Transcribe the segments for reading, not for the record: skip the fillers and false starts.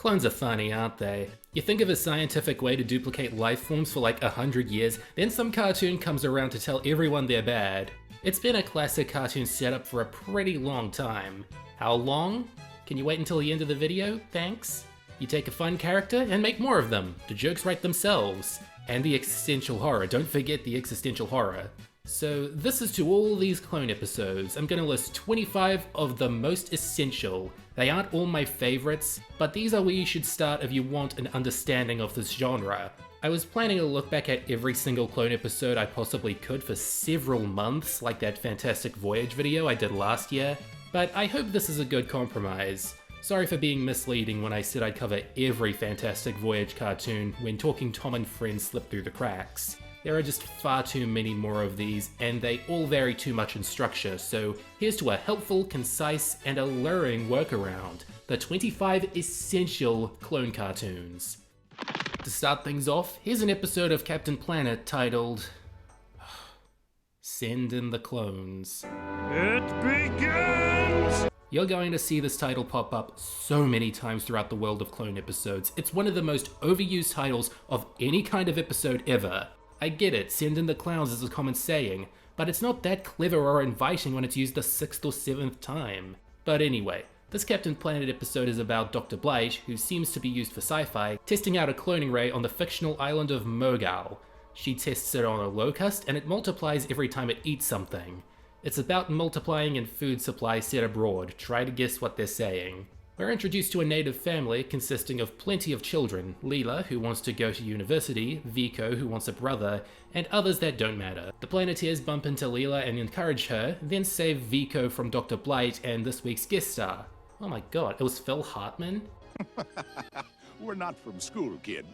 Clones are funny, aren't they? You think of a scientific way to duplicate life forms for like 100 years, then some cartoon comes around to tell everyone they're bad. It's been a classic cartoon setup for a pretty long time. How long? Can you wait until the end of the video? Thanks. You take a fun character and make more of them. The jokes write themselves. And the existential horror, don't forget the existential horror. So this is to all these clone episodes. I'm gonna list 25 of the most essential. They aren't all my favorites, but these are where you should start if you want an understanding of this genre. I was planning to look back at every single clone episode I possibly could for several months, like that Fantastic Voyage video I did last year, but I hope this is a good compromise. Sorry for being misleading when I said I'd cover every Fantastic Voyage cartoon when talking Tom and Friends slipped through the cracks. There are just far too many more of these, and they all vary too much in structure, so here's to a helpful, concise, and alluring workaround: the 25 essential clone cartoons. To start things off, here's an episode of Captain Planet titled Send in the Clones. It begins! You're going to see this title pop up so many times throughout the world of clone episodes. It's one of the most overused titles of any kind of episode ever. I get it, send in the clowns is a common saying, but it's not that clever or inviting when it's used the 6th or 7th time. But anyway, this Captain Planet episode is about Dr. Blight, who seems to be used for sci-fi, testing out a cloning ray on the fictional island of Mogal. She tests it on a locust, and it multiplies every time it eats something. It's about multiplying in food supply set abroad. Try to guess what they're saying. We're introduced to a native family consisting of plenty of children: Leela, who wants to go to university, Vico, who wants a brother, and others that don't matter. The Planeteers bump into Leela and encourage her, then save Vico from Dr. Blight and this week's guest star. Oh my god, it was Phil Hartman? We're not from school, kid.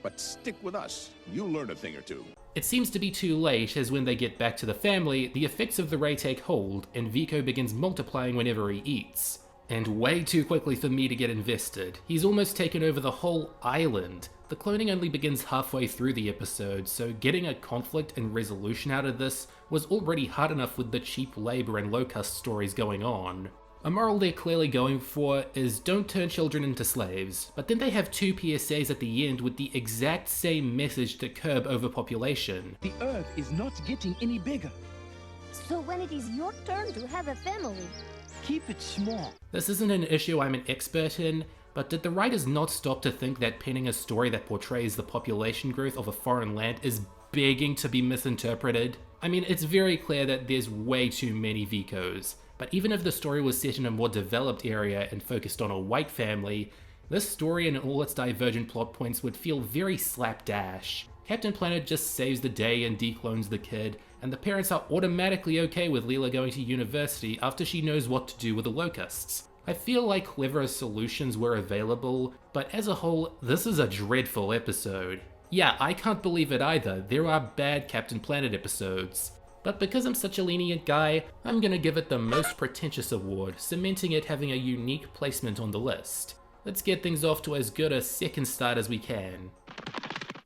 But stick with us. You'll learn a thing or two. It seems to be too late, as when they get back to the family, the effects of the ray take hold, and Vico begins multiplying whenever he eats. And way too quickly for me to get invested. He's almost taken over the whole island. The cloning only begins halfway through the episode, so getting a conflict and resolution out of this was already hard enough with the cheap labor and locust stories going on. A moral they're clearly going for is don't turn children into slaves, but then they have 2 PSAs at the end with the exact same message to curb overpopulation. The Earth is not getting any bigger. So when it is your turn to have a family, Keep it small. This isn't an issue I'm an expert in, but did the writers not stop to think that penning a story that portrays the population growth of a foreign land is begging to be misinterpreted? I mean, it's very clear that there's way too many Vicos, but even if the story was set in a more developed area and focused on a white family, this story and all its divergent plot points would feel very slapdash. Captain Planet just saves the day and declones the kid, and the parents are automatically okay with Leela going to university after she knows what to do with the locusts. I feel like cleverer solutions were available, but as a whole, this is a dreadful episode. Yeah, I can't believe it either, there are bad Captain Planet episodes. But because I'm such a lenient guy, I'm gonna give it the most pretentious award, cementing it having a unique placement on the list. Let's get things off to as good a second start as we can.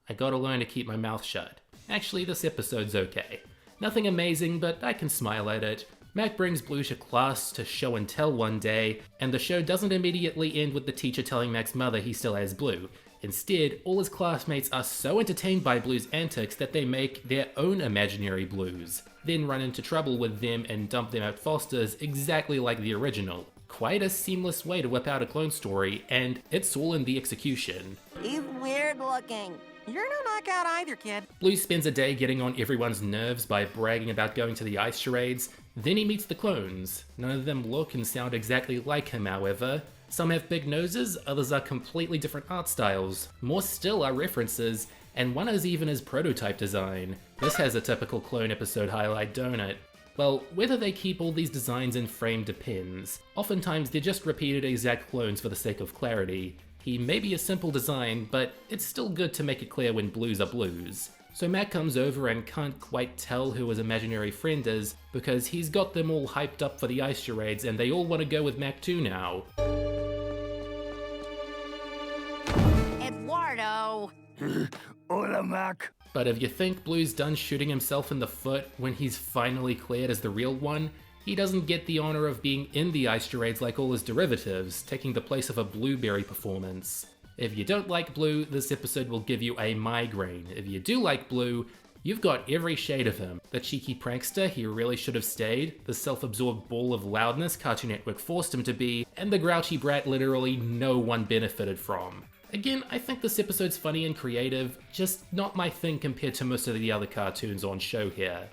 I gotta learn to keep my mouth shut. Actually, this episode's okay. Nothing amazing, but I can smile at it. Mac brings Blue to class to show and tell one day, and the show doesn't immediately end with the teacher telling Mac's mother he still has Blue. Instead, all his classmates are so entertained by Blue's antics that they make their own imaginary Blues, then run into trouble with them and dump them at Foster's exactly like the original. Quite a seamless way to whip out a clone story, and it's all in the execution. He's weird looking. You're no knockout either, kid. Blue spends a day getting on everyone's nerves by bragging about going to the ice charades. Then he meets the clones. None of them look and sound exactly like him, however. Some have big noses, others are completely different art styles. More still are references, and one is even his prototype design. This has a typical clone episode highlight, don't it? Well, whether they keep all these designs in frame depends. Oftentimes they're just repeated exact clones for the sake of clarity. He may be a simple design, but it's still good to make it clear when Blues are Blues. So Mac comes over and can't quite tell who his imaginary friend is, because he's got them all hyped up for the ice charades and they all want to go with Mac too now. Eduardo! Hola, Mac. But if you think Blue's done shooting himself in the foot when he's finally cleared as the real one, He doesn't get the honor of being in the ice charades like all his derivatives, taking the place of a Blueberry performance. If you don't like Blue, this episode will give you a migraine. If you do like Blue, you've got every shade of him. The cheeky prankster he really should have stayed, the self-absorbed ball of loudness Cartoon Network forced him to be, and the grouchy brat literally no one benefited from. Again, I think this episode's funny and creative, just not my thing compared to most of the other cartoons on show here.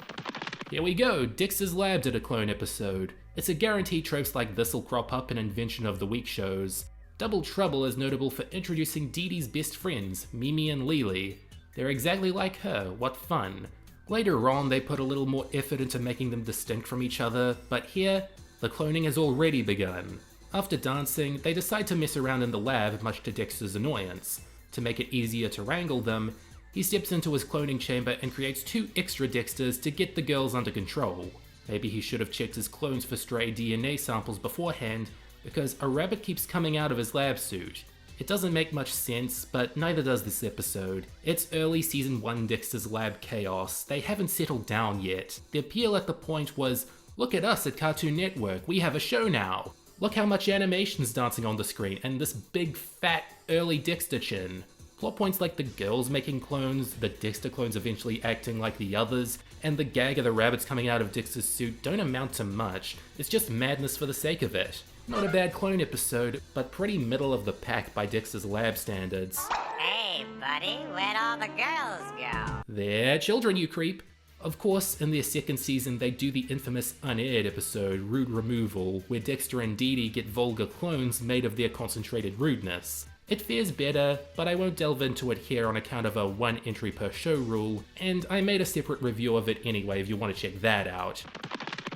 Here we go, Dexter's Lab did a clone episode. It's a guarantee tropes like this'll crop up in Invention of the Week shows. Double Trouble is notable for introducing Dee Dee's best friends, Mimi and Lily. They're exactly like her, what fun. Later on, they put a little more effort into making them distinct from each other, but here, the cloning has already begun. After dancing, they decide to mess around in the lab, much to Dexter's annoyance. To make it easier to wrangle them, he steps into his cloning chamber and creates 2 extra Dexters to get the girls under control. Maybe he should have checked his clones for stray DNA samples beforehand, because a rabbit keeps coming out of his lab suit. It doesn't make much sense, but neither does this episode. It's early season 1 Dexter's Lab chaos. They haven't settled down yet. The appeal at the point was, look at us at Cartoon Network, we have a show now. Look how much animation's dancing on the screen, and this big fat early Dexter chin. Plot points like the girls making clones, the Dexter clones eventually acting like the others, and the gag of the rabbits coming out of Dexter's suit don't amount to much. It's just madness for the sake of it. Not a bad clone episode, but pretty middle of the pack by Dexter's Lab standards. Hey, buddy, where'd all the girls go? They're children, you creep. Of course, in their second season, they do the infamous unaired episode, Rude Removal, where Dexter and Dee Dee get vulgar clones made of their concentrated rudeness. It fares better, but I won't delve into it here on account of a 1 entry per show rule, and I made a separate review of it anyway if you want to check that out.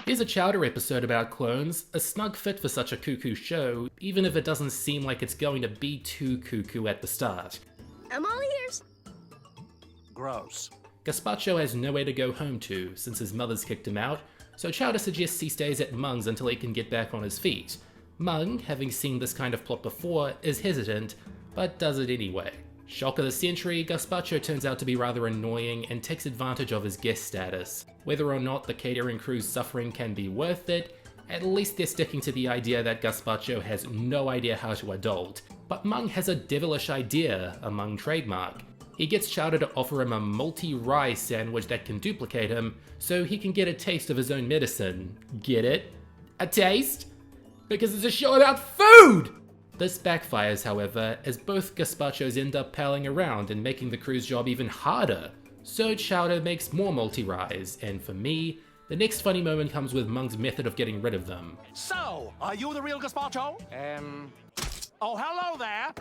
Here's a Chowder episode about clones, a snug fit for such a cuckoo show, even if it doesn't seem like it's going to be too cuckoo at the start. I'm all ears. Gross. Gazpacho has nowhere to go home to, since his mother's kicked him out, so Chowder suggests he stays at Mung's until he can get back on his feet. Mung, having seen this kind of plot before, is hesitant, but does it anyway. Shock of the century, Gazpacho turns out to be rather annoying and takes advantage of his guest status. Whether or not the catering crew's suffering can be worth it, at least they're sticking to the idea that Gazpacho has no idea how to adult. But Mung has a devilish idea, a Mung trademark. He gets Chowder to offer him a multi-rye sandwich that can duplicate him, so he can get a taste of his own medicine. Get it? A taste? Because it's a show about food! This backfires, however, as both Gazpachos end up palling around and making the crew's job even harder. So Chowder makes more multi-ryes, and for me, the next funny moment comes with Mung's method of getting rid of them. So, are you the real Gazpacho? Oh, hello there.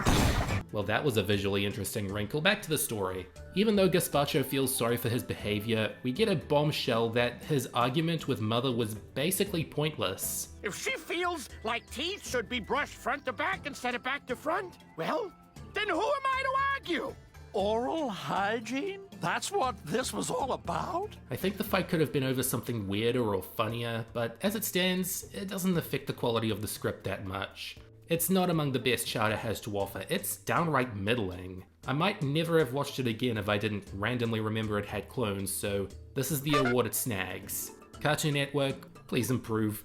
Well, that was a visually interesting wrinkle. Back to the story. Even though Gazpacho feels sorry for his behavior, we get a bombshell that his argument with Mother was basically pointless. If she feels like teeth should be brushed front to back instead of back to front, well, then who am I to argue? Oral hygiene? That's what this was all about? I think the fight could have been over something weirder or funnier, but as it stands, it doesn't affect the quality of the script that much. It's not among the best Chowder has to offer, it's downright middling. I might never have watched it again if I didn't randomly remember it had clones, so this is the award it snags. Cartoon Network, please improve.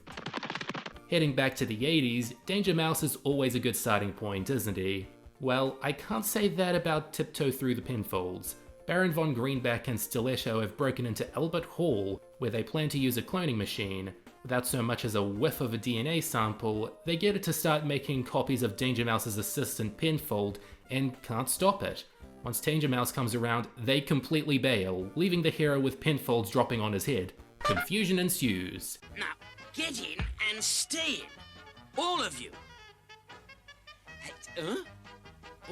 Heading back to the 80s, Danger Mouse is always a good starting point, isn't he? Well, I can't say that about Tiptoe Through the Penfolds. Baron von Greenback and Stiletto have broken into Albert Hall, where they plan to use a cloning machine. Without so much as a whiff of a DNA sample, they get it to start making copies of Danger Mouse's assistant Penfold, and can't stop it. Once Danger Mouse comes around, they completely bail, leaving the hero with Penfolds dropping on his head. Confusion ensues. Now, get in and stay in. All of you.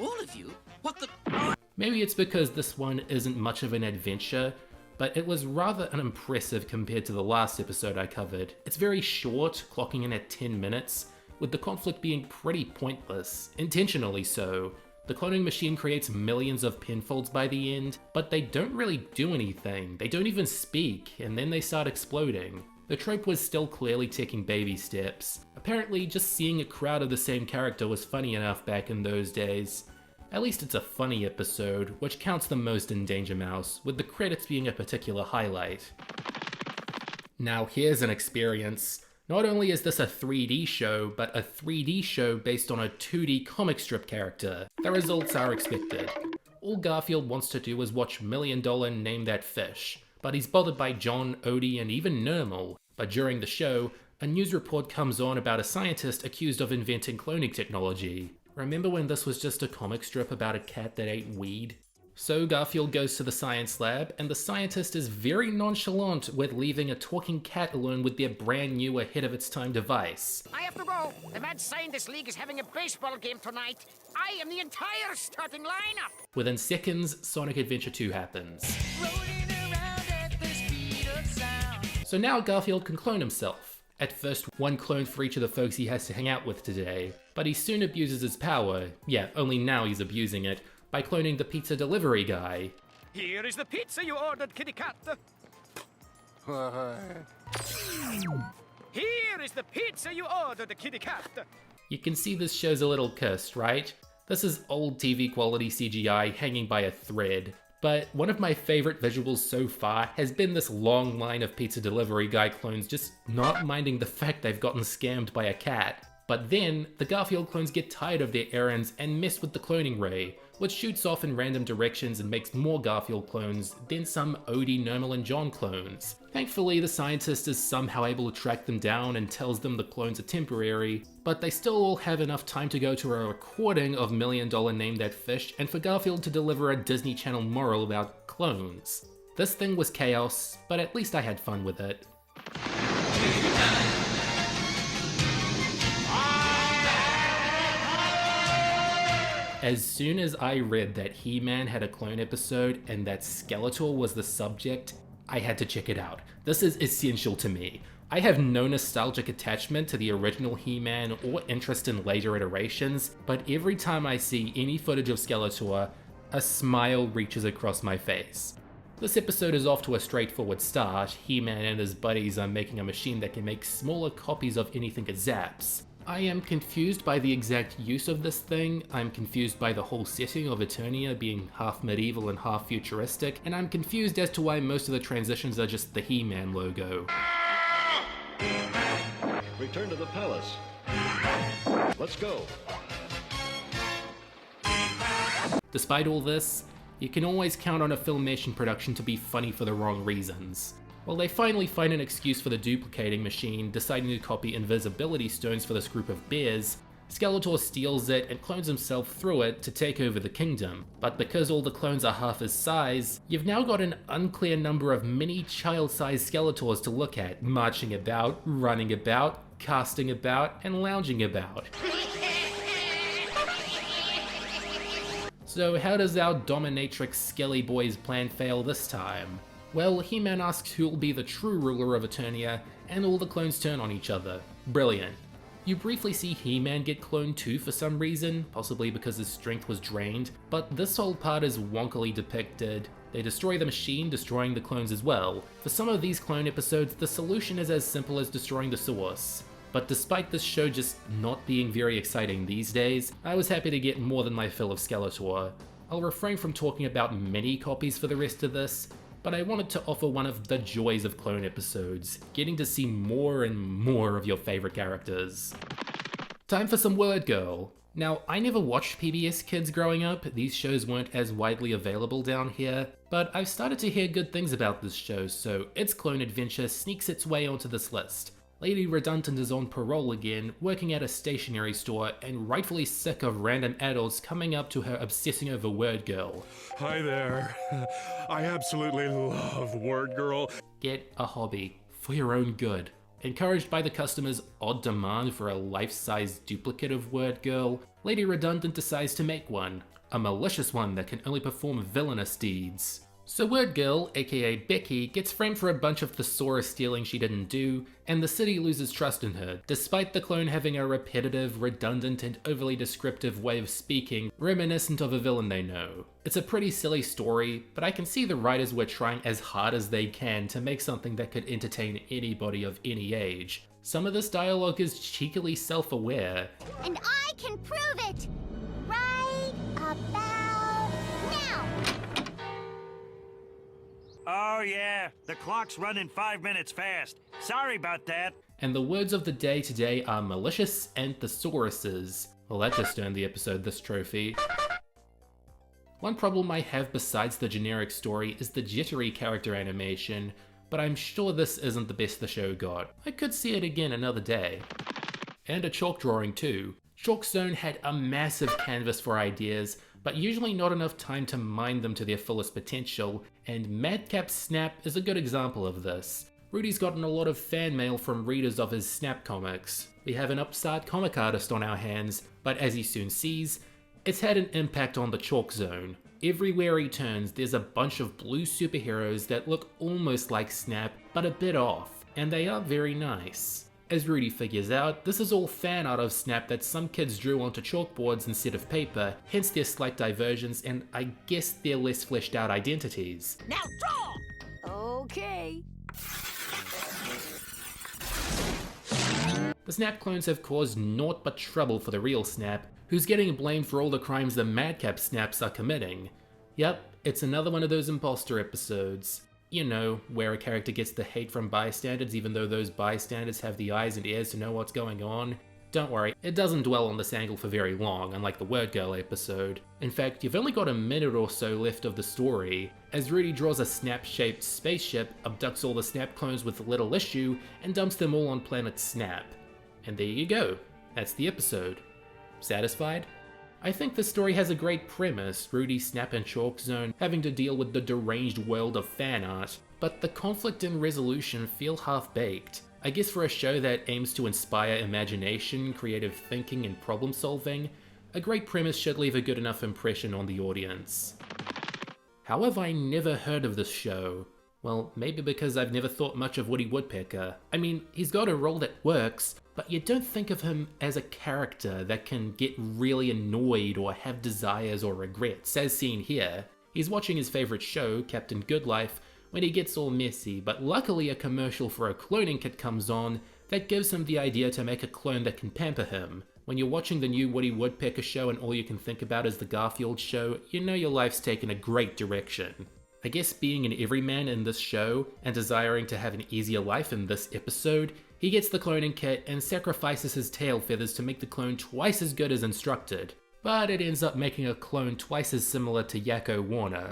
All of you? What the... Maybe it's because this one isn't much of an adventure, but it was rather unimpressive compared to the last episode I covered. It's very short, clocking in at 10 minutes, with the conflict being pretty pointless, intentionally so. The cloning machine creates millions of Penfolds by the end, but they don't really do anything, they don't even speak, and then they start exploding. The trope was still clearly taking baby steps. Apparently, just seeing a crowd of the same character was funny enough back in those days. At least it's a funny episode, which counts the most in Danger Mouse, with the credits being a particular highlight. Now here's an experience. Not only is this a 3D show, but a 3D show based on a 2D comic strip character. The results are expected. All Garfield wants to do is watch $1 Million Name That Fish, but he's bothered by John, Odie, and even Nermal. But during the show, a news report comes on about a scientist accused of inventing cloning technology. Remember when this was just a comic strip about a cat that ate weed? So Garfield goes to the science lab, and the scientist is very nonchalant with leaving a talking cat alone with their brand new ahead-of-its-time device. I have to go. The Mad Scientist League is having a baseball game tonight. I am the entire starting lineup. Within seconds, Sonic Adventure 2 happens. So now Garfield can clone himself. At first, one clone for each of the folks he has to hang out with today, but he soon abuses his power. Yeah, only now he's abusing it, by cloning the pizza delivery guy. Here is the pizza you ordered, kitty cat. Here is the pizza you ordered, kitty cat. You can see this show's a little cursed, right? This is old TV quality CGI hanging by a thread. But one of my favorite visuals so far has been this long line of pizza delivery guy clones just not minding the fact they've gotten scammed by a cat. But then, the Garfield clones get tired of their errands and mess with the cloning ray, which shoots off in random directions and makes more Garfield clones, then some Odie, Nermal, and John clones. Thankfully, the scientist is somehow able to track them down and tells them the clones are temporary, but they still all have enough time to go to a recording of $1 Million Name That Fish and for Garfield to deliver a Disney Channel moral about clones. This thing was chaos, but at least I had fun with it. As soon as I read that He-Man had a clone episode and that Skeletor was the subject, I had to check it out. This is essential to me. I have no nostalgic attachment to the original He-Man or interest in later iterations, but every time I see any footage of Skeletor, a smile reaches across my face. This episode is off to a straightforward start. He-Man and his buddies are making a machine that can make smaller copies of anything it zaps. I am confused by the exact use of this thing, I'm confused by the whole setting of Eternia being half medieval and half futuristic, and I'm confused as to why most of the transitions are just the He-Man logo. Return to the palace. Let's go. Despite all this, you can always count on a Filmation production to be funny for the wrong reasons. Well, they finally find an excuse for the duplicating machine, deciding to copy invisibility stones for this group of bears. Skeletor steals it and clones himself through it to take over the kingdom. But because all the clones are half his size, you've now got an unclear number of mini child-sized Skeletors to look at, marching about, running about, casting about, and lounging about. So how does our dominatrix Skelly Boys plan fail this time? Well, He-Man asks who'll be the true ruler of Eternia, and all the clones turn on each other. Brilliant. You briefly see He-Man get cloned too for some reason, possibly because his strength was drained, but this whole part is wonkily depicted. They destroy the machine, destroying the clones as well. For some of these clone episodes, the solution is as simple as destroying the source. But despite this show just not being very exciting these days, I was happy to get more than my fill of Skeletor. I'll refrain from talking about many copies for the rest of this, but I wanted to offer one of the joys of clone episodes, getting to see more and more of your favorite characters. Time for some Word Girl. Now, I never watched PBS Kids growing up, these shows weren't as widely available down here, but I've started to hear good things about this show, so its clone adventure sneaks its way onto this list. Lady Redundant is on parole again, working at a stationery store, and rightfully sick of random adults coming up to her obsessing over Word Girl. Hi there. I absolutely love Word Girl. Get a hobby, for your own good. Encouraged by the customer's odd demand for a life-size duplicate of Word Girl, Lady Redundant decides to make one. A malicious one that can only perform villainous deeds. So Word Girl, aka Becky, gets framed for a bunch of thesaurus stealing she didn't do, and the city loses trust in her, despite the clone having a repetitive, redundant, and overly descriptive way of speaking, reminiscent of a villain they know. It's a pretty silly story, but I can see the writers were trying as hard as they can to make something that could entertain anybody of any age. Some of this dialogue is cheekily self-aware. And I can prove it! Right about now! Oh yeah, the clock's running 5 minutes fast. Sorry about that. And the words of the day today are malicious and thesauruses. Well, that just earned the episode this trophy. One problem I have besides the generic story is the jittery character animation, but I'm sure this isn't the best the show got. I could see it again another day. And a chalk drawing too. Chalk Zone had a massive canvas for ideas, but usually not enough time to mine them to their fullest potential, and Madcap Snap is a good example of this. Rudy's gotten a lot of fan mail from readers of his Snap comics. We have an upstart comic artist on our hands, but as he soon sees, it's had an impact on the Chalk Zone. Everywhere he turns, there's a bunch of blue superheroes that look almost like Snap, but a bit off, and they are very nice. As Rudy figures out, this is all fan art of Snap that some kids drew onto chalkboards instead of paper, hence their slight diversions and I guess their less fleshed out identities. Now draw! Okay. The Snap clones have caused naught but trouble for the real Snap, who's getting blamed for all the crimes the Madcap Snaps are committing. Yep, it's another one of those imposter episodes. You know, where a character gets the hate from bystanders even though those bystanders have the eyes and ears to know what's going on. Don't worry, it doesn't dwell on this angle for very long, unlike the Word Girl episode. In fact, you've only got a minute or so left of the story, as Rudy draws a Snap-shaped spaceship, abducts all the Snap clones with little issue, and dumps them all on planet Snap. And there you go. That's the episode. Satisfied? I think the story has a great premise, Rudy, Snap and Chalk Zone having to deal with the deranged world of fan art, but the conflict and resolution feel half-baked. I guess for a show that aims to inspire imagination, creative thinking and problem solving, a great premise should leave a good enough impression on the audience. How have I never heard of this show? Well, maybe because I've never thought much of Woody Woodpecker. I mean, he's got a role that works, but you don't think of him as a character that can get really annoyed or have desires or regrets, as seen here. He's watching his favourite show, Captain Goodlife, when he gets all messy, but luckily a commercial for a cloning kit comes on that gives him the idea to make a clone that can pamper him. When you're watching the new Woody Woodpecker show and all you can think about is the Garfield show, you know your life's taken a great direction. I guess being an everyman in this show, and desiring to have an easier life in this episode, he gets the cloning kit and sacrifices his tail feathers to make the clone twice as good as instructed. But it ends up making a clone twice as similar to Yakko Warner.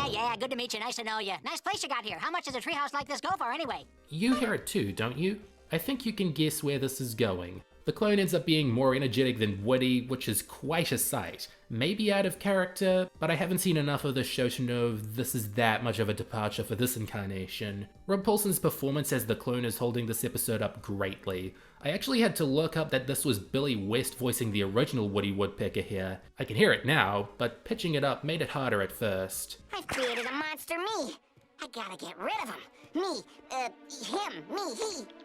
Yeah, good to meet you, nice to know you. Nice place you got here. How much does a treehouse like this go for anyway? You hear it too, don't you? I think you can guess where this is going. The clone ends up being more energetic than Woody, which is quite a sight. Maybe out of character, but I haven't seen enough of this show to know if this is that much of a departure for this incarnation. Rob Paulsen's performance as the clone is holding this episode up greatly. I actually had to look up that this was Billy West voicing the original Woody Woodpecker here. I can hear it now, but pitching it up made it harder at first. I've created a monster me. I gotta get rid of him. He,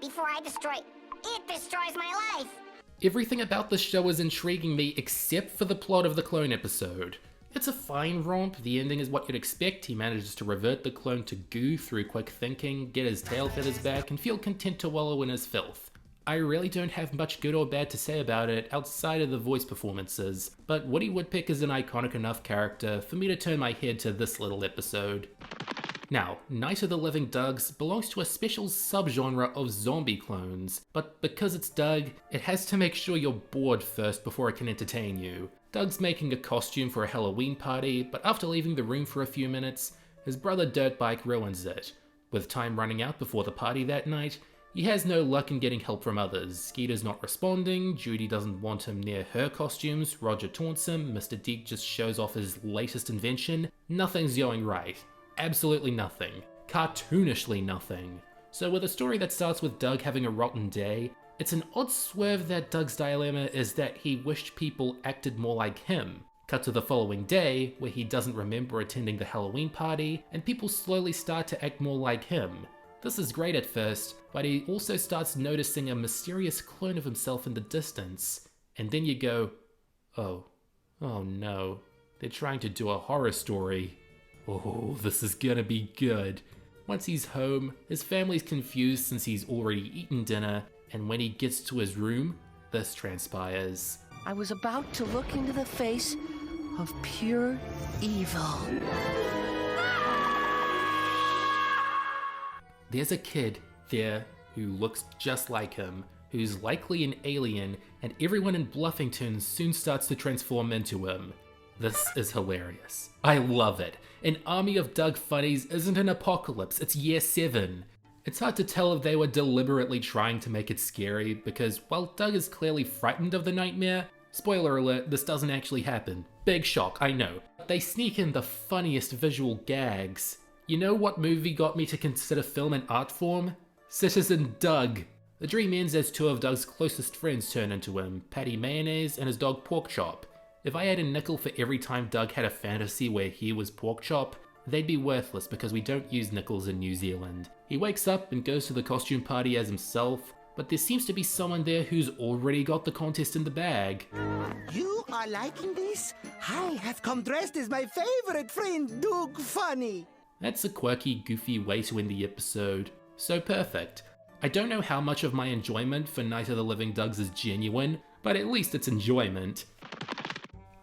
before I destroy... It destroys my life! Everything about this show is intriguing me except for the plot of the clone episode. It's a fine romp, the ending is what you'd expect, he manages to revert the clone to goo through quick thinking, get his tail feathers back, and feel content to wallow in his filth. I really don't have much good or bad to say about it outside of the voice performances, but Woody Woodpecker is an iconic enough character for me to turn my head to this little episode. Now, Night of the Living Dougs belongs to a special subgenre of zombie clones, but because it's Doug, it has to make sure you're bored first before it can entertain you. Doug's making a costume for a Halloween party, but after leaving the room for a few minutes, his brother Dirtbike ruins it. With time running out before the party that night, he has no luck in getting help from others. Skeeter's not responding, Judy doesn't want him near her costumes, Roger taunts him, Mr. Deke just shows off his latest invention. Nothing's going right. Absolutely nothing. Cartoonishly nothing. So with a story that starts with Doug having a rotten day, it's an odd swerve that Doug's dilemma is that he wished people acted more like him. Cut to the following day, where he doesn't remember attending the Halloween party, and people slowly start to act more like him. This is great at first, but he also starts noticing a mysterious clone of himself in the distance. And then you go, oh no, they're trying to do a horror story. Oh, this is gonna be good. Once he's home, his family's confused since he's already eaten dinner, and when he gets to his room, this transpires. I was about to look into the face of pure evil. There's a kid there who looks just like him, who's likely an alien, and everyone in Bluffington soon starts to transform into him. This is hilarious. I love it. An army of Doug funnies isn't an apocalypse, it's year 7. It's hard to tell if they were deliberately trying to make it scary, because while Doug is clearly frightened of the nightmare, spoiler alert, this doesn't actually happen. Big shock, I know. They sneak in the funniest visual gags. You know what movie got me to consider film an art form? Citizen Doug. The dream ends as 2 of Doug's closest friends turn into him, Patty Mayonnaise and his dog Porkchop. If I had a nickel for every time Doug had a fantasy where he was Porkchop, they'd be worthless because we don't use nickels in New Zealand. He wakes up and goes to the costume party as himself, but there seems to be someone there who's already got the contest in the bag. You are liking this? I have come dressed as my favorite friend, Doug Funny. That's a quirky, goofy way to end the episode. So perfect. I don't know how much of my enjoyment for Night of the Living Dougs is genuine, but at least it's enjoyment.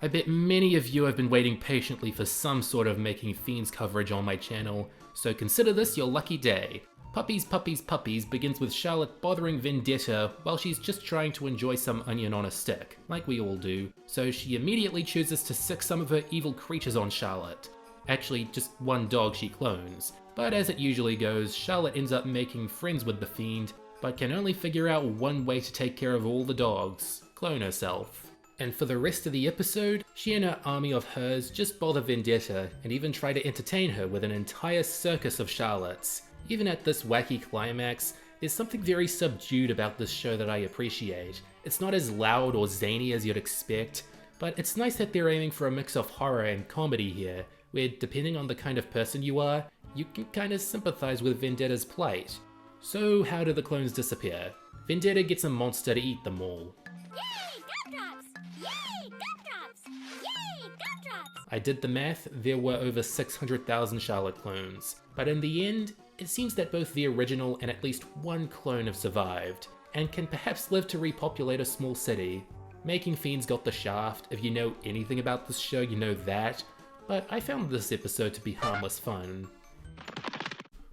I bet many of you have been waiting patiently for some sort of Making Fiends coverage on my channel, so consider this your lucky day. Puppies, Puppies, Puppies begins with Charlotte bothering Vendetta while she's just trying to enjoy some onion on a stick, like we all do, so she immediately chooses to sick some of her evil creatures on Charlotte. Actually, just one dog she clones. But as it usually goes, Charlotte ends up making friends with the Fiend, but can only figure out one way to take care of all the dogs: clone herself. And for the rest of the episode, she and her army of hers just bother Vendetta and even try to entertain her with an entire circus of Charlottes. Even at this wacky climax, there's something very subdued about this show that I appreciate. It's not as loud or zany as you'd expect, but it's nice that they're aiming for a mix of horror and comedy here, where depending on the kind of person you are, you can kinda sympathize with Vendetta's plight. So how do the clones disappear? Vendetta gets a monster to eat them all. Yay, gumdrops! Yay, gumdrops! Yay, gumdrops! I did the math, there were over 600,000 Charlotte clones, but in the end, it seems that both the original and at least one clone have survived, and can perhaps live to repopulate a small city. Making Fiends got the shaft. If you know anything about this show, you know that, but I found this episode to be harmless fun.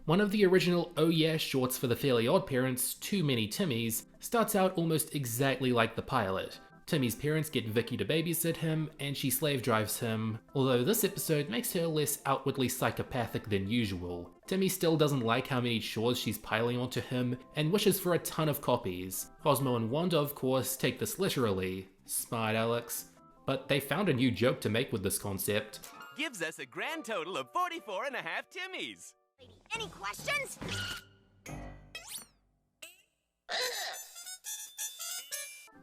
One of the original Oh Yeah shorts for the Fairly OddParents, Too Many Timmies, starts out almost exactly like the pilot. Timmy's parents get Vicky to babysit him, and she slave drives him, although this episode makes her less outwardly psychopathic than usual. Timmy still doesn't like how many chores she's piling onto him, and wishes for a ton of copies. Cosmo and Wanda, of course, take this literally. Smart Alex. But they found a new joke to make with this concept. Gives us a grand total of 44 and a half Timmies. Any questions?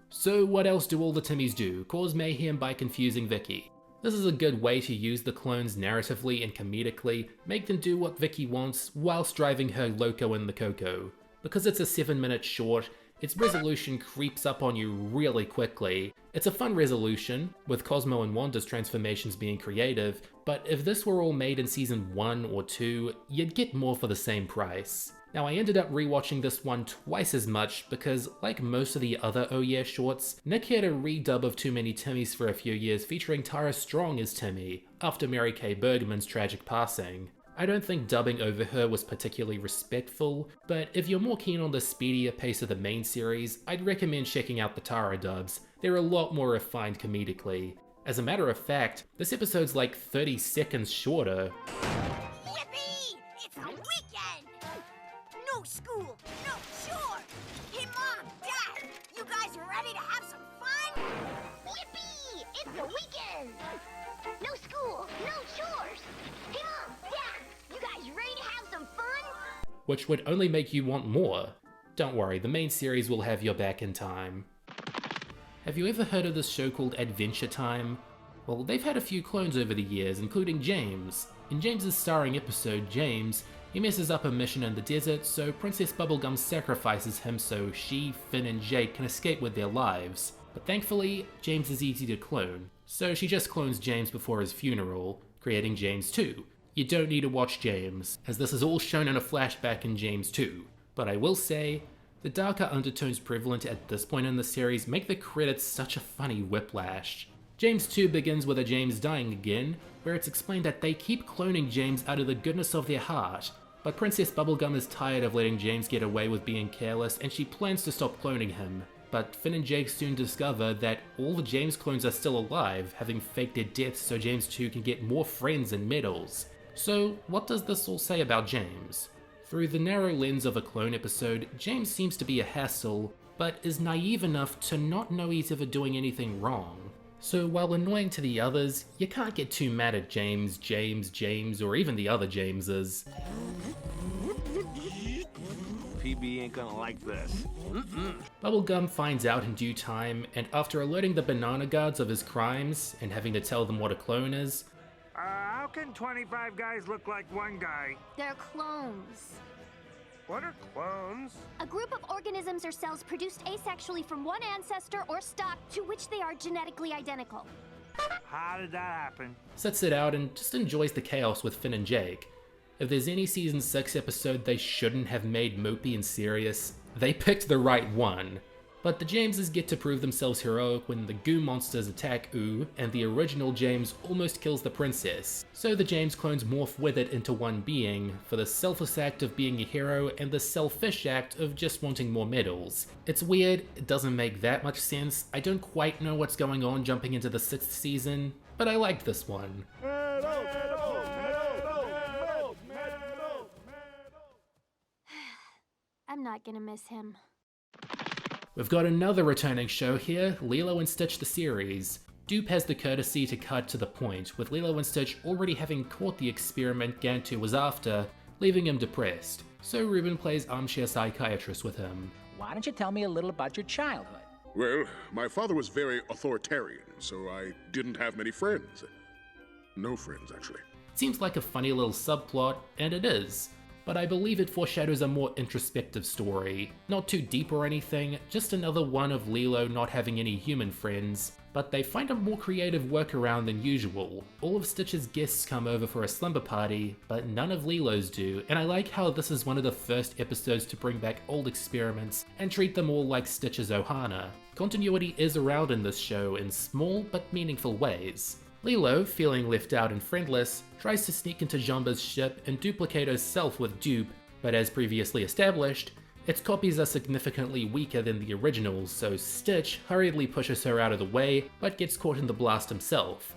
So what else do all the Timmies do? Cause mayhem by confusing Vicky. This is a good way to use the clones narratively and comedically, make them do what Vicky wants whilst driving her loco in the coco. Because it's a 7-minute short, its resolution creeps up on you really quickly. It's a fun resolution, with Cosmo and Wanda's transformations being creative, but if this were all made in season 1 or 2, you'd get more for the same price. Now I ended up rewatching this one twice as much because, like most of the other Oh Yeah shorts, Nick had a redub of Too Many Timmies for a few years featuring Tara Strong as Timmy, after Mary Kay Bergman's tragic passing. I don't think dubbing over her was particularly respectful, but if you're more keen on the speedier pace of the main series, I'd recommend checking out the Tara dubs. They're a lot more refined comedically. As a matter of fact, this episode's like 30 seconds shorter. Yippee! It's the weekend! No school, no chore! Hey Mom, Dad, you guys ready to have some fun? Yippee! It's the weekend! No school, no chores! Hey Mom, Dad, you guys ready to have some fun? Which would only make you want more. Don't worry, the main series will have your back in time. Have you ever heard of this show called Adventure Time? Well, they've had a few clones over the years, including James. In James's starring episode, James, he messes up a mission in the desert, so Princess Bubblegum sacrifices him so she, Finn, and Jake can escape with their lives. But thankfully, James is easy to clone, so she just clones James before his funeral, creating James 2. You don't need to watch James, as this is all shown in a flashback in James 2. But I will say, the darker undertones prevalent at this point in the series make the credits such a funny whiplash. James 2 begins with a James dying again, where it's explained that they keep cloning James out of the goodness of their heart, But Princess Bubblegum is tired of letting James get away with being careless, and she plans to stop cloning him. But Finn and Jake soon discover that all the James clones are still alive, having faked their deaths so James too can get more friends and medals. So what does this all say about James? Through the narrow lens of a clone episode, James seems to be a hassle, but is naive enough to not know he's ever doing anything wrong. So while annoying to the others, you can't get too mad at James, or even the other Jameses. PB ain't gonna like this. Bubblegum finds out in due time, and after alerting the banana guards of his crimes and having to tell them what a clone is, how can 25 guys look like one guy? They're clones. What are clones? A group of organisms or cells produced asexually from one ancestor or stock to which they are genetically identical. How did that happen? sits it out and just enjoys the chaos with Finn and Jake. If there's any season 6 episode they shouldn't have made mopey and serious, they picked the right one. But the Jameses get to prove themselves heroic when the goo monsters attack Ooh, and the original James almost kills the princess. So the James clones morph with it into one being, for the selfless act of being a hero and the selfish act of just wanting more medals. It's weird, it doesn't make that much sense, I don't quite know what's going on jumping into the 6th season, but I liked this one. I'm not gonna miss him. We've got another returning show here, Lilo and Stitch the series. Dupe has the courtesy to cut to the point, with Lilo and Stitch already having caught the experiment Gantu was after, leaving him depressed. So Ruben plays armchair psychiatrist with him. Why don't you tell me a little about your childhood? Well, my father was very authoritarian, so I didn't have many friends. No friends, actually. Seems like a funny little subplot, and it is. But I believe it foreshadows a more introspective story. Not too deep or anything, just another one of Lilo not having any human friends, but they find a more creative workaround than usual. All of Stitch's guests come over for a slumber party, but none of Lilo's do, and I like how this is one of the first episodes to bring back old experiments and treat them all like Stitch's Ohana. Continuity is around in this show in small but meaningful ways. Lilo, feeling left out and friendless, tries to sneak into Jamba's ship and duplicate herself with Dupe, but as previously established, its copies are significantly weaker than the originals, so Stitch hurriedly pushes her out of the way, but gets caught in the blast himself.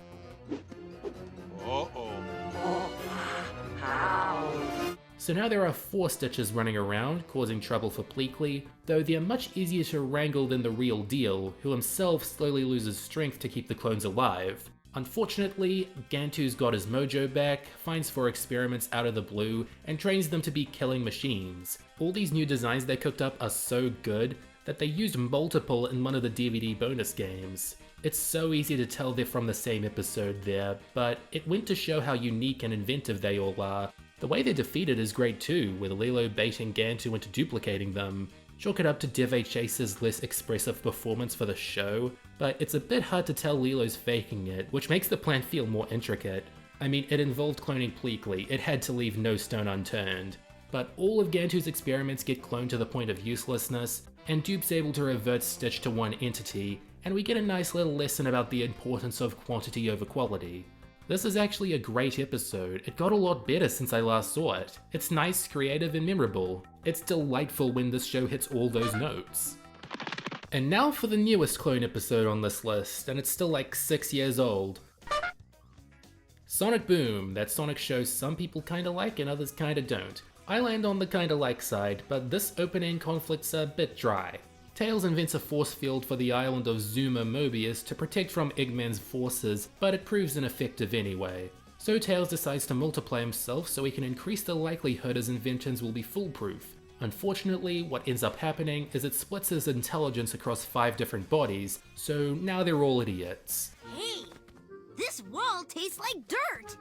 So now there are 4 Stitches running around, causing trouble for Pleakley, though they are much easier to wrangle than the real deal, who himself slowly loses strength to keep the clones alive. Unfortunately, Gantu's got his mojo back, finds 4 experiments out of the blue, and trains them to be killing machines. All these new designs they cooked up are so good that they used multiple in one of the DVD bonus games. It's so easy to tell they're from the same episode there, but it went to show how unique and inventive they all are. The way they're defeated is great too, with Lilo baiting Gantu into duplicating them. Chalk it up to Dev Chase's less expressive performance for the show, but it's a bit hard to tell Lilo's faking it, which makes the plan feel more intricate. I mean, it involved cloning Pleakley, it had to leave no stone unturned. But all of Gantu's experiments get cloned to the point of uselessness, and Dupe's able to revert Stitch to one entity, and we get a nice little lesson about the importance of quantity over quality. This is actually a great episode, it got a lot better since I last saw it. It's nice, creative, and memorable. It's delightful when this show hits all those notes. And now for the newest clone episode on this list, and it's still like 6 years old. Sonic Boom, that Sonic show some people kinda like and others kinda don't. I land on the kinda like side, but this opening conflict's a bit dry. Tails invents a force field for the island of Zuma Mobius to protect from Eggman's forces, but it proves ineffective anyway. So Tails decides to multiply himself so he can increase the likelihood his inventions will be foolproof. Unfortunately, what ends up happening is it splits his intelligence across 5 different bodies, so now they're all idiots. Hey, this wall tastes like dirt!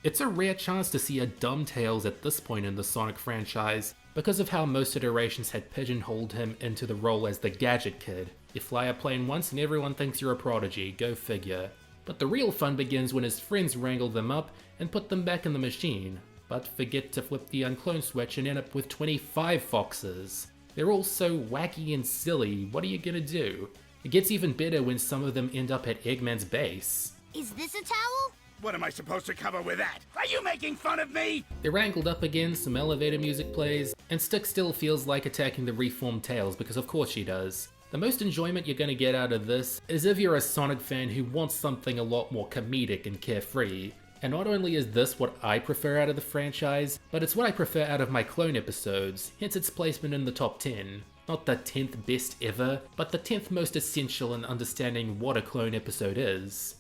It's a rare chance to see a dumb Tails at this point in the Sonic franchise, because of how most iterations had pigeonholed him into the role as the gadget kid. You fly a plane once and everyone thinks you're a prodigy, go figure. But the real fun begins when his friends wrangle them up and put them back in the machine, but forget to flip the unclone switch and end up with 25 foxes. They're all so wacky and silly, what are you gonna do? It gets even better when some of them end up at Eggman's base. Is this a towel? What am I supposed to cover with that? Are you making fun of me? They're wrangled up again, some elevator music plays, and Stick still feels like attacking the reformed Tails because of course she does. The most enjoyment you're gonna get out of this is if you're a Sonic fan who wants something a lot more comedic and carefree. And not only is this what I prefer out of the franchise, but it's what I prefer out of my clone episodes, hence its placement in the top 10. Not the 10th best ever, but the 10th most essential in understanding what a clone episode is.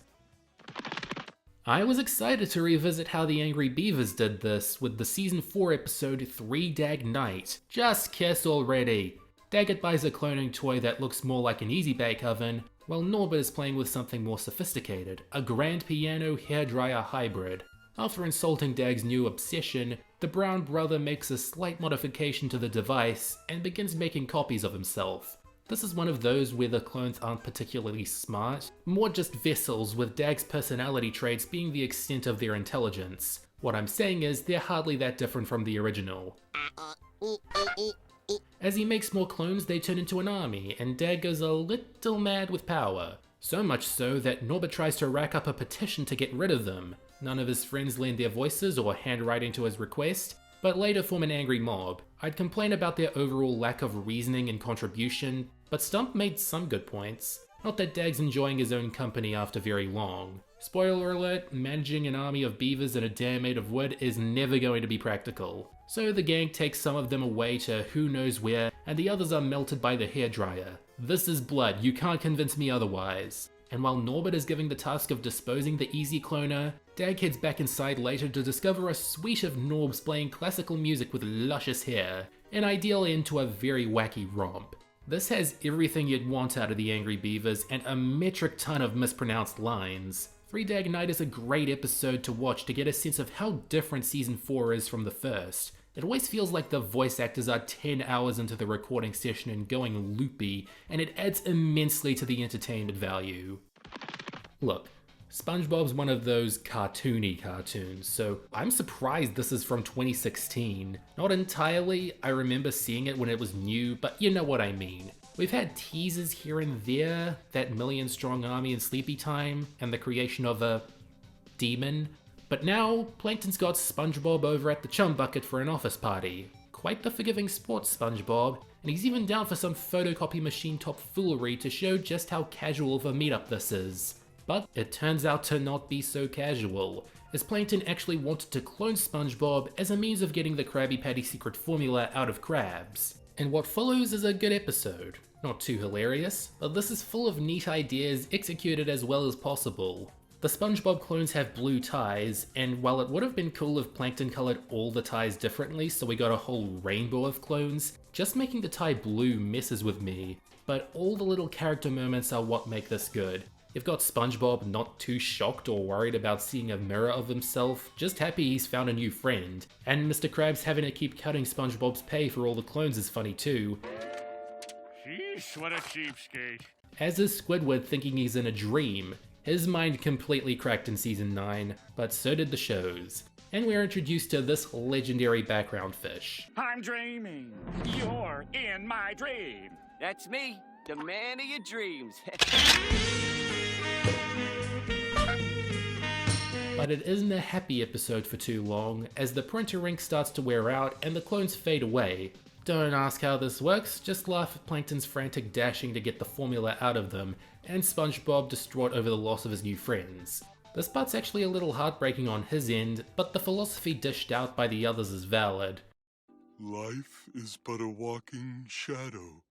I was excited to revisit how the Angry Beavers did this with the Season 4 episode 3 Dag Night. Just kiss already! Daggett buys a cloning toy that looks more like an Easy Bake Oven, while Norbert is playing with something more sophisticated, a grand piano hairdryer hybrid. After insulting Dag's new obsession, the Brown brother makes a slight modification to the device and begins making copies of himself. This is one of those where the clones aren't particularly smart, more just vessels with Dag's personality traits being the extent of their intelligence. What I'm saying is they're hardly that different from the original. As he makes more clones, they turn into an army, and Dag goes a little mad with power. So much so that Norbert tries to rack up a petition to get rid of them. None of his friends lend their voices or handwriting to his request, but later form an angry mob. I'd complain about their overall lack of reasoning and contribution, but Stump made some good points. Not that Dag's enjoying his own company after very long. Spoiler alert, managing an army of beavers in a dam made of wood is never going to be practical. So the gang takes some of them away to who knows where, and the others are melted by the hairdryer. This is blood, you can't convince me otherwise. And while Norbert is given the task of disposing the Easy Cloner, Dag heads back inside later to discover a suite of Norbs playing classical music with luscious hair, an ideal end to a very wacky romp. This has everything you'd want out of the Angry Beavers and a metric ton of mispronounced lines. 3 Dag Night is a great episode to watch to get a sense of how different Season 4 is from the first. It always feels like the voice actors are 10 hours into the recording session and going loopy, and it adds immensely to the entertainment value. Look, SpongeBob's one of those cartoony cartoons, so I'm surprised this is from 2016. Not entirely, I remember seeing it when it was new, but you know what I mean. We've had teasers here and there, that million strong army in Sleepy Time, and the creation of a demon. But now, Plankton's got SpongeBob over at the Chum Bucket for an office party. Quite the forgiving sport, SpongeBob, and he's even down for some photocopy machine top foolery to show just how casual of a meetup this is. But it turns out to not be so casual, as Plankton actually wanted to clone SpongeBob as a means of getting the Krabby Patty secret formula out of crabs. And what follows is a good episode. Not too hilarious, but this is full of neat ideas executed as well as possible. The SpongeBob clones have blue ties, and while it would have been cool if Plankton colored all the ties differently so we got a whole rainbow of clones, just making the tie blue messes with me. But all the little character moments are what make this good. You've got SpongeBob not too shocked or worried about seeing a mirror of himself, just happy he's found a new friend. And Mr. Krabs having to keep cutting SpongeBob's pay for all the clones is funny too. Sheesh, what a cheapskate. As is Squidward thinking he's in a dream. His mind completely cracked in Season 9, but so did the shows. And we're introduced to this legendary background fish. I'm dreaming. You're in my dream. That's me, the man of your dreams. But it isn't a happy episode for too long, as the printer ink starts to wear out and the clones fade away. Don't ask how this works, just laugh at Plankton's frantic dashing to get the formula out of them, and SpongeBob distraught over the loss of his new friends. This part's actually a little heartbreaking on his end, but the philosophy dished out by the others is valid. Life is but a walking shadow.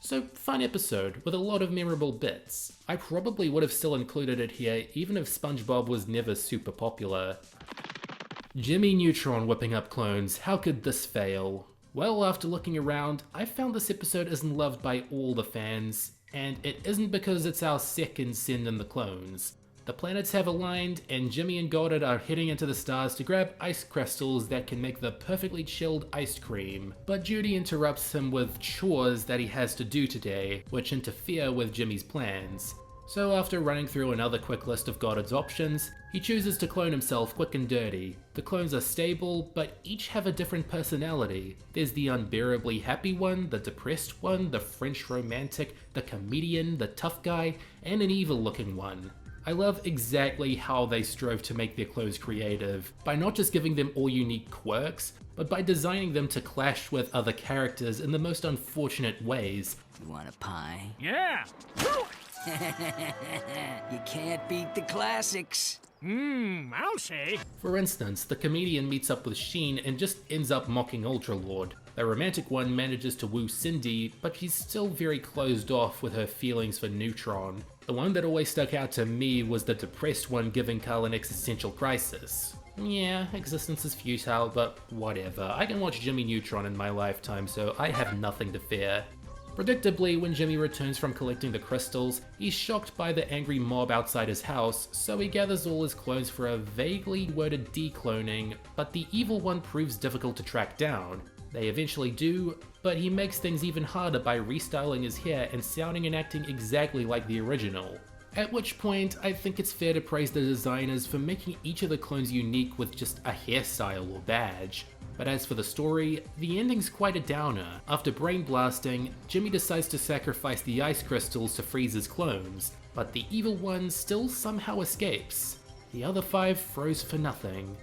So, fun episode, with a lot of memorable bits. I probably would have still included it here even if SpongeBob was never super popular. Jimmy Neutron whipping up clones, how could this fail? Well, after looking around, I found this episode isn't loved by all the fans, and it isn't because it's our second sin in the clones. The planets have aligned, and Jimmy and Goddard are heading into the stars to grab ice crystals that can make the perfectly chilled ice cream. But Judy interrupts him with chores that he has to do today, which interfere with Jimmy's plans. So after running through another quick list of Goddard's options, he chooses to clone himself quick and dirty. The clones are stable, but each have a different personality. There's the unbearably happy one, the depressed one, the French romantic, the comedian, the tough guy, and an evil looking one. I love exactly how they strove to make their clones creative, by not just giving them all unique quirks, but by designing them to clash with other characters in the most unfortunate ways. You want a pie? Yeah! You can't beat the classics. I'll say. For instance, the comedian meets up with Sheen and just ends up mocking Ultralord. The romantic one manages to woo Cindy, but she's still very closed off with her feelings for Neutron. The one that always stuck out to me was the depressed one giving Carl an existential crisis. Yeah, existence is futile, but whatever. I can watch Jimmy Neutron in my lifetime, so I have nothing to fear. Predictably, when Jimmy returns from collecting the crystals, he's shocked by the angry mob outside his house, so he gathers all his clones for a vaguely worded decloning, but the evil one proves difficult to track down. They eventually do, but he makes things even harder by restyling his hair and sounding and acting exactly like the original. At which point, I think it's fair to praise the designers for making each of the clones unique with just a hairstyle or badge. But as for the story, the ending's quite a downer. After brain blasting, Jimmy decides to sacrifice the ice crystals to freeze his clones, but the evil one still somehow escapes. The other 5 froze for nothing.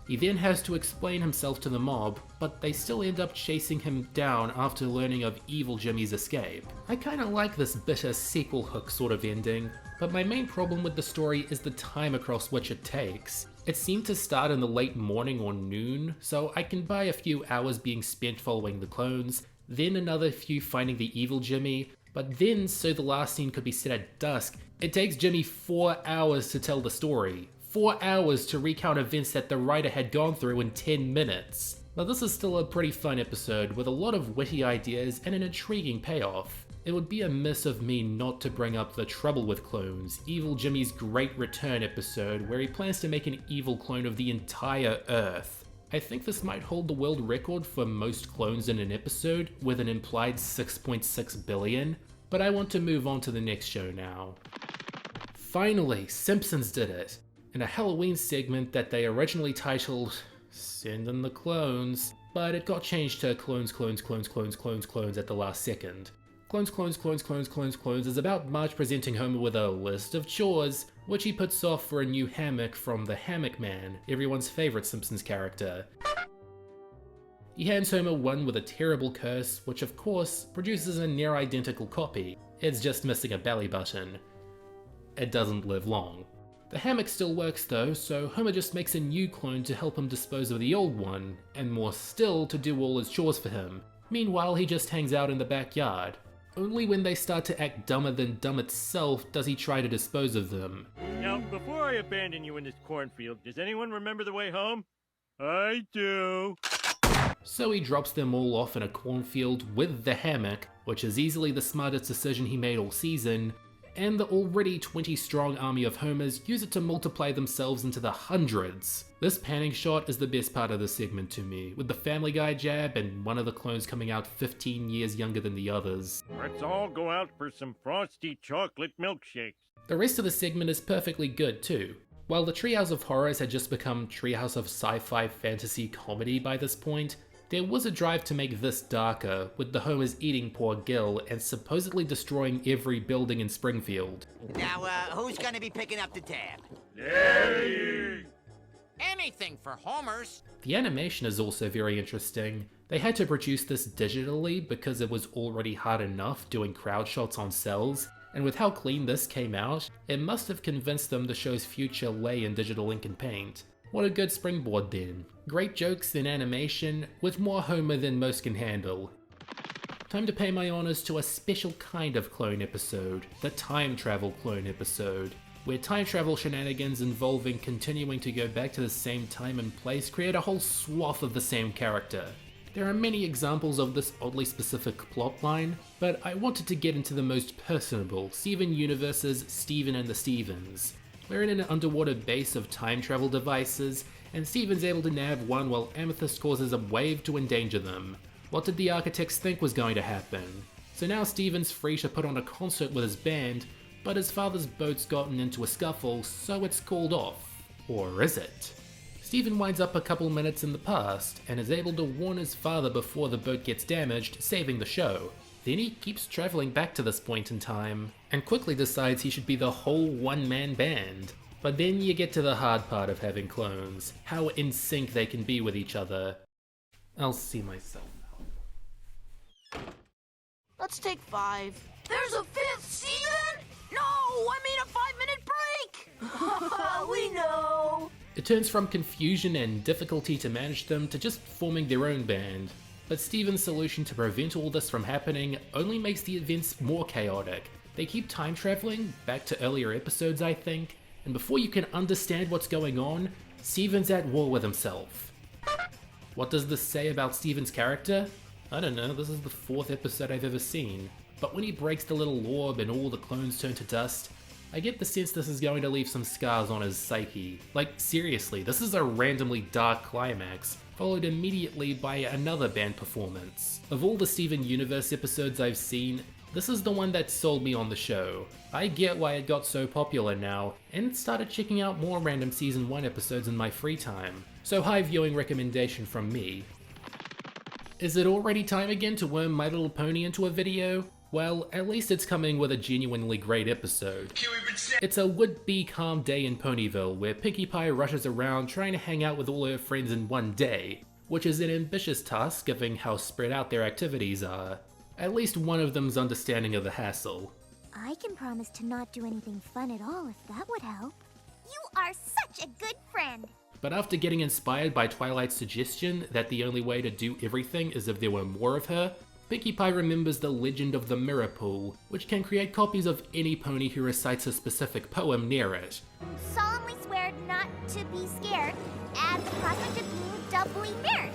He then has to explain himself to the mob, but they still end up chasing him down after learning of evil Jimmy's escape. I kinda like this bitter sequel hook sort of ending, but my main problem with the story is the time across which it takes. It seemed to start in the late morning or noon, so I can buy a few hours being spent following the clones, then another few finding the evil Jimmy, but then so the last scene could be set at dusk, it takes Jimmy 4 hours to tell the story. 4 hours to recount events that the writer had gone through in 10 minutes. Now this is still a pretty fun episode with a lot of witty ideas and an intriguing payoff. It would be amiss of me not to bring up the Trouble with Clones, Evil Jimmy's Great Return episode where he plans to make an evil clone of the entire Earth. I think this might hold the world record for most clones in an episode with an implied 6.6 billion, but I want to move on to the next show now. Finally, Simpsons did it! In a Halloween segment that they originally titled Send in the Clones, but it got changed to Clones at the last second. Clones is about Marge presenting Homer with a list of chores, which he puts off for a new hammock from the Hammock Man, everyone's favourite Simpsons character. He hands Homer one with a terrible curse, which of course produces a near identical copy. It's just missing a belly button. It doesn't live long. The hammock still works though, so Homer just makes a new clone to help him dispose of the old one, and more still to do all his chores for him. Meanwhile, he just hangs out in the backyard. Only when they start to act dumber than dumb itself does he try to dispose of them. Now, before I abandon you in this cornfield, does anyone remember the way home? I do. So he drops them all off in a cornfield with the hammock, which is easily the smartest decision he made all season, and the already 20-strong army of Homers use it to multiply themselves into the hundreds. This panning shot is the best part of the segment to me, with the Family Guy jab and one of the clones coming out 15 years younger than the others. Let's all go out for some frosty chocolate milkshakes. The rest of the segment is perfectly good too. While the Treehouse of Horrors had just become Treehouse of Sci-Fi Fantasy Comedy by this point, there was a drive to make this darker, with the Homers eating poor Gil and supposedly destroying every building in Springfield. Now, who's gonna be picking up the tab? Yay! Anything for Homers. The animation is also very interesting. They had to produce this digitally because it was already hard enough doing crowd shots on cells, and with how clean this came out, it must have convinced them the show's future lay in digital ink and paint. What a good springboard then. Great jokes in animation, with more Homer than most can handle. Time to pay my honors to a special kind of clone episode, the time travel clone episode, where time travel shenanigans involving continuing to go back to the same time and place create a whole swath of the same character. There are many examples of this oddly specific plotline, but I wanted to get into the most personable, Steven Universe's Steven and the Stevens. We're in an underwater base of time travel devices, and Steven's able to nav one while Amethyst causes a wave to endanger them. What did the architects think was going to happen? So now Steven's free to put on a concert with his band, but his father's boat's gotten into a scuffle, so it's called off. Or is it? Steven winds up a couple minutes in the past, and is able to warn his father before the boat gets damaged, saving the show. Then he keeps traveling back to this point in time, and quickly decides he should be the whole one-man band. But then you get to the hard part of having clones, how in sync they can be with each other. I'll see myself out. Let's take 5. There's a 5th season? No, I mean a 5-minute break! We know! It turns from confusion and difficulty to manage them to just forming their own band. But Steven's solution to prevent all this from happening only makes the events more chaotic. They keep time traveling, back to earlier episodes I think, and before you can understand what's going on, Steven's at war with himself. What does this say about Steven's character? I don't know, this is the 4th episode I've ever seen. But when he breaks the little orb and all the clones turn to dust, I get the sense this is going to leave some scars on his psyche. Like seriously, this is a randomly dark climax, followed immediately by another band performance. Of all the Steven Universe episodes I've seen, this is the one that sold me on the show. I get why it got so popular now, and started checking out more random Season 1 episodes in my free time. So high viewing recommendation from me. Is it already time again to worm My Little Pony into a video? Well, at least it's coming with a genuinely great episode. It's a would-be calm day in Ponyville, where Pinkie Pie rushes around trying to hang out with all her friends in one day, which is an ambitious task given how spread out their activities are. At least one of them's understanding of the hassle. I can promise to not do anything fun at all if that would help. You are such a good friend! But after getting inspired by Twilight's suggestion that the only way to do everything is if there were more of her, Pinkie Pie remembers the legend of the mirror pool, which can create copies of any pony who recites a specific poem near it. Solemnly swear not to be scared at the prospect of being doubly married.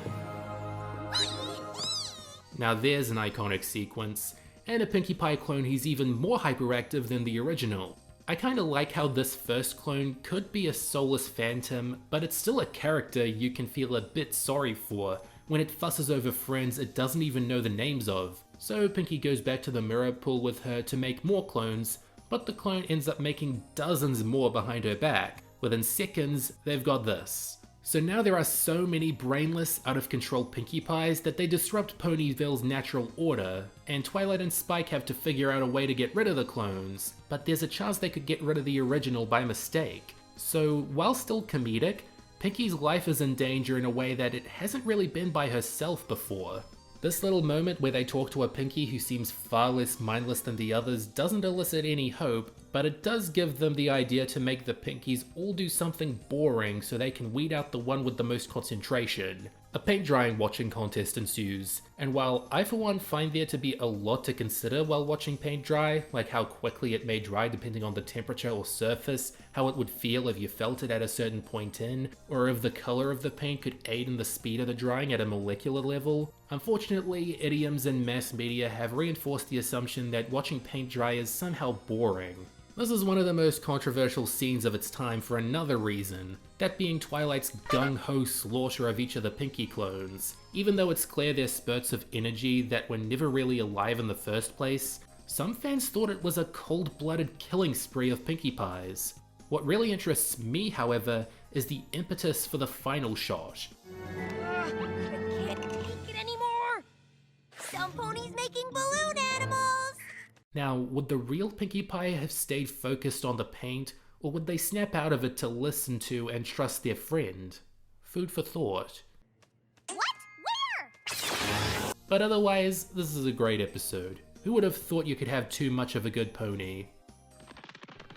Now there's an iconic sequence, and a Pinkie Pie clone who's even more hyperactive than the original. I kinda like how this first clone could be a soulless phantom, but it's still a character you can feel a bit sorry for, when it fusses over friends it doesn't even know the names of. So Pinkie goes back to the mirror pool with her to make more clones, but the clone ends up making dozens more behind her back. Within seconds, they've got this. So now there are so many brainless, out-of-control Pinkie Pies that they disrupt Ponyville's natural order, and Twilight and Spike have to figure out a way to get rid of the clones, but there's a chance they could get rid of the original by mistake. So while still comedic, Pinkie's life is in danger in a way that it hasn't really been by herself before. This little moment where they talk to a Pinkie who seems far less mindless than the others doesn't elicit any hope, but it does give them the idea to make the Pinkies all do something boring so they can weed out the one with the most concentration. A paint drying watching contest ensues, and while I for one find there to be a lot to consider while watching paint dry, like how quickly it may dry depending on the temperature or surface, how it would feel if you felt it at a certain point in, or if the color of the paint could aid in the speed of the drying at a molecular level, unfortunately idioms in mass media have reinforced the assumption that watching paint dry is somehow boring. This is one of the most controversial scenes of its time for another reason, that being Twilight's gung-ho slaughter of each of the Pinkie clones. Even though it's clear they're spurts of energy that were never really alive in the first place, some fans thought it was a cold-blooded killing spree of Pinkie Pies. What really interests me, however, is the impetus for the final shot. I can't take it anymore! Some ponies making balloon animals! Now, would the real Pinkie Pie have stayed focused on the paint, or would they snap out of it to listen to and trust their friend? Food for thought. What? Where? But otherwise, this is a great episode. Who would have thought you could have too much of a good pony?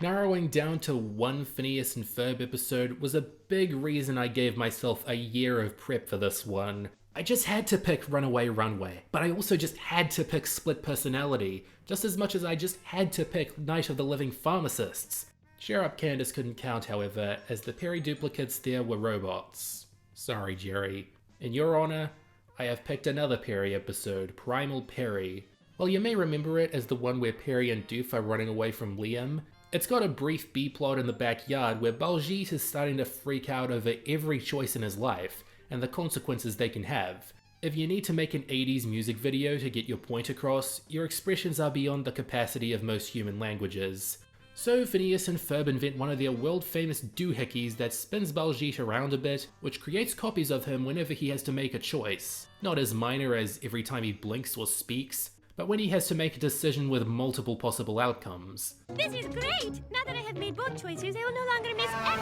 Narrowing down to one Phineas and Ferb episode was a big reason I gave myself a year of prep for this one. I just had to pick Runaway Runway, but I also just had to pick Split Personality, just as much as I just had to pick Night of the Living Pharmacists. Cheer Up Candace couldn't count, however, as the Perry duplicates there were robots. Sorry, Jerry. In your honor, I have picked another Perry episode, Primal Perry. While you may remember it as the one where Perry and Doof are running away from Liam, it's got a brief B-plot in the backyard where Baljeet is starting to freak out over every choice in his life, and the consequences they can have. If you need to make an 80s music video to get your point across, your expressions are beyond the capacity of most human languages. So Phineas and Ferb invent one of their world-famous doohickeys that spins Baljeet around a bit, which creates copies of him whenever he has to make a choice. Not as minor as every time he blinks or speaks, but when he has to make a decision with multiple possible outcomes. This is great! Now that I have made both choices, I will no longer miss any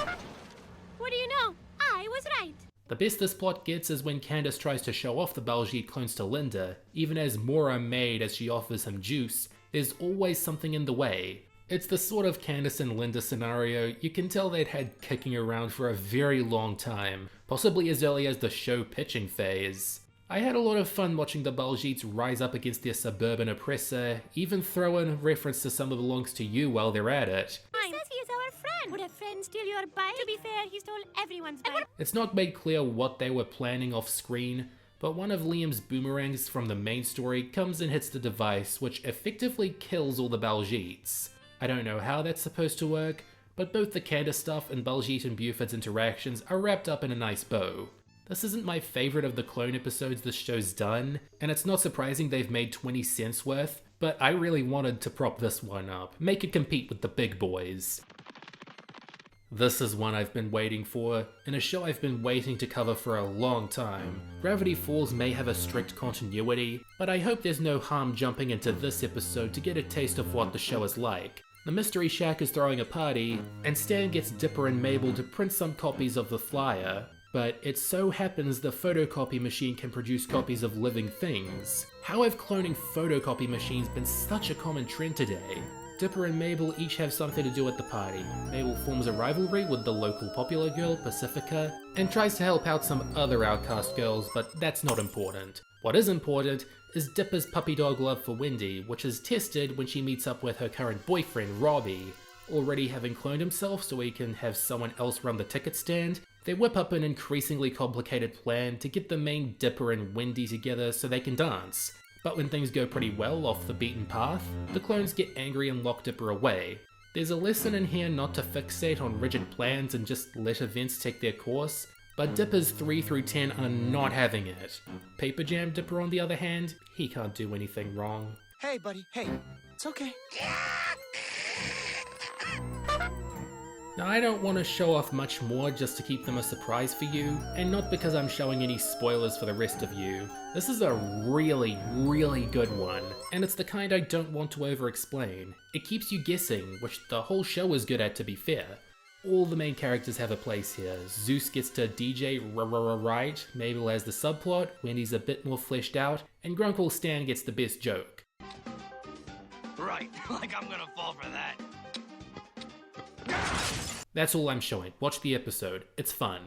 of... What do you know? I was right. The best this plot gets is when Candace tries to show off the Baljeet clones to Linda. Even as more are made as she offers him juice, there's always something in the way. It's the sort of Candace and Linda scenario you can tell they'd had kicking around for a very long time, possibly as early as the show pitching phase. I had a lot of fun watching the Baljeets rise up against their suburban oppressor, even throw in reference to Summer Belongs to You while they're at it. He says he is our friend. Would a friend steal your bike? To be fair, he stole everyone's bike. It's not made clear what they were planning off screen, but one of Liam's boomerangs from the main story comes and hits the device, which effectively kills all the Baljeets. I don't know how that's supposed to work, but both the Candace stuff and Baljeet and Buford's interactions are wrapped up in a nice bow. This isn't my favorite of the clone episodes this show's done, and it's not surprising they've made 20 cents worth, but I really wanted to prop this one up, make it compete with the big boys. This is one I've been waiting for, and a show I've been waiting to cover for a long time. Gravity Falls may have a strict continuity, but I hope there's no harm jumping into this episode to get a taste of what the show is like. The Mystery Shack is throwing a party, and Stan gets Dipper and Mabel to print some copies of the flyer, but it so happens the photocopy machine can produce copies of living things. How have cloning photocopy machines been such a common trend today? Dipper and Mabel each have something to do at the party. Mabel forms a rivalry with the local popular girl, Pacifica, and tries to help out some other outcast girls, but that's not important. What is important is Dipper's puppy dog love for Wendy, which is tested when she meets up with her current boyfriend, Robbie. Already having cloned himself so he can have someone else run the ticket stand, they whip up an increasingly complicated plan to get the main Dipper and Wendy together so they can dance. But when things go pretty well off the beaten path, the clones get angry and lock Dipper away. There's a lesson in here not to fixate on rigid plans and just let events take their course, but Dipper's 3 through 10 are not having it. Paper Jam Dipper on the other hand, he can't do anything wrong. Hey, buddy, hey, it's okay. Now I don't want to show off much more just to keep them a surprise for you, and not because I'm showing any spoilers for the rest of you. This is a really, really good one, and it's the kind I don't want to over-explain. It keeps you guessing, which the whole show is good at to be fair. All the main characters have a place here. Zeus gets to DJ right, Mabel has the subplot, Wendy's a bit more fleshed out, and Grunkle Stan gets the best joke. Right, like I'm gonna fall for that. That's all I'm showing. Watch the episode. It's fun.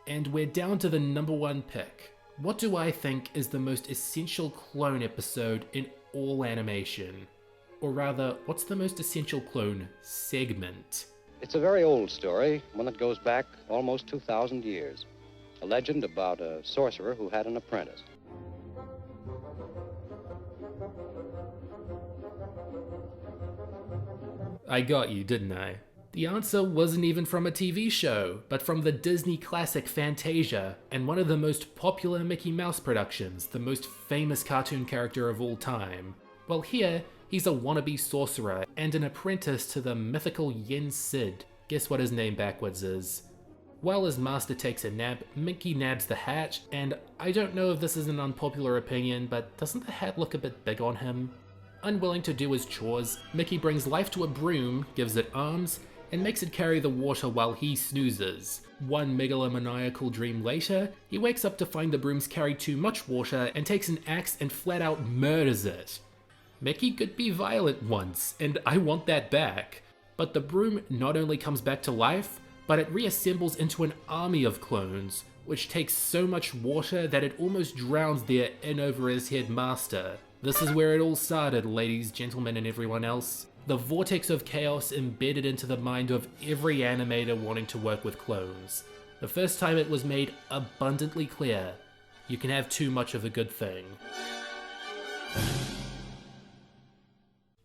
And we're down to the number one pick. What do I think is the most essential clone episode in all animation? Or rather, what's the most essential clone segment? It's a very old story, one that goes back almost 2,000 years. A legend about a sorcerer who had an apprentice. I got you, didn't I? The answer wasn't even from a TV show, but from the Disney classic Fantasia, and one of the most popular Mickey Mouse productions, the most famous cartoon character of all time. Well, here, he's a wannabe sorcerer and an apprentice to the mythical Yen Sid. Guess what his name backwards is? While his master takes a nap, Mickey nabs the hat, and I don't know if this is an unpopular opinion, but doesn't the hat look a bit big on him? Unwilling to do his chores, Mickey brings life to a broom, gives it arms, and makes it carry the water while he snoozes. One megalomaniacal dream later, he wakes up to find the brooms carry too much water and takes an axe and flat out murders it. Mickey could be violent once, and I want that back. But the broom not only comes back to life, but it reassembles into an army of clones, which takes so much water that it almost drowns their in-over-his-head master. This is where it all started, ladies, gentlemen, and everyone else. The vortex of chaos embedded into the mind of every animator wanting to work with clones. The first time it was made abundantly clear, you can have too much of a good thing.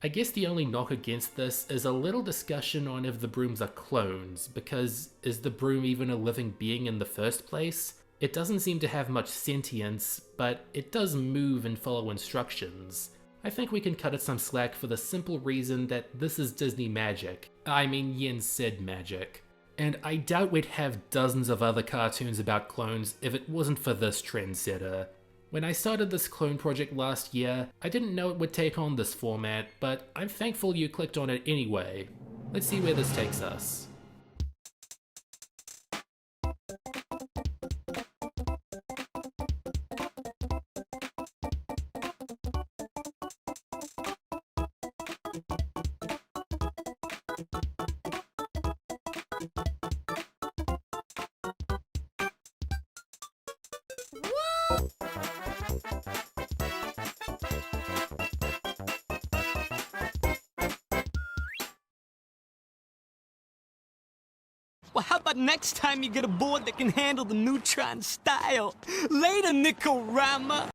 I guess the only knock against this is a little discussion on if the brooms are clones, because is the broom even a living being in the first place? It doesn't seem to have much sentience, but it does move and follow instructions. I think we can cut it some slack for the simple reason that this is Disney magic. I mean Yen Sid magic. And I doubt we'd have dozens of other cartoons about clones if it wasn't for this trendsetter. When I started this clone project last year, I didn't know it would take on this format, but I'm thankful you clicked on it anyway. Let's see where this takes us. Well, how about next time you get a board that can handle the neutron style? Later, Nicorama!